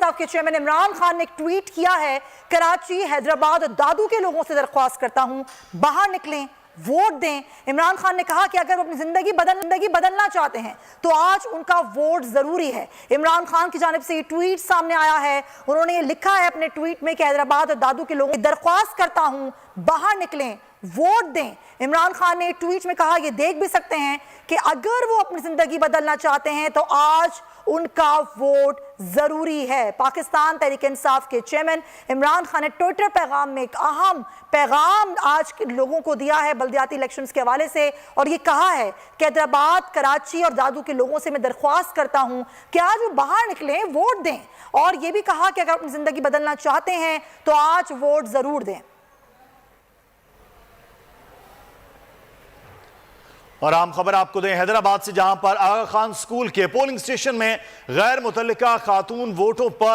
इंसाफ के चेयरमैन इमरान खान ने एक ट्वीट किया है, कराची, हैदराबाद और दादू के लोगों से दरख्वास्त करता हूं, बाहर निकलें, वोट दें। इमरान खान ने कहा कि अगर वो अपनी जिंदगी बदलना चाहते हैं तो आज उनका वोट जरूरी है। इमरान खान की जानिब से ये ट्वीट सामने आया है। उन्होंने ये लिखा है अपने ट्वीट में कि हैदराबाद और दादू के लोगों से दरख्वास्त करता हूं, बाहर निकलें, वोट दें। इमरान खान ने ट्वीट में कहा, ये देख भी सकते हैं कि अगर वो अपनी जिंदगी बदलना चाहते हैं तो आज उनका वोट जरूरी है। पाकिस्तान तहरीक इंसाफ के चेयरमैन इमरान खान ने ट्विटर पैगाम में एक अहम पैगाम आज के लोगों को दिया है बल्दियाती इलेक्शंस के हवाले से, और ये कहा है कि हैदराबाद, कराची और दादू के लोगों से मैं दरख्वास्त करता हूं कि आज वो बाहर निकलें, वोट दें। और ये भी कहा कि अगर अपनी जिंदगी बदलना चाहते हैं तो आज वोट जरूर दें। और आम खबर आपको दें हैदराबाद से, जहां पर आगा खान स्कूल के पोलिंग स्टेशन में गैर मुतल्लिका खातून वोटों पर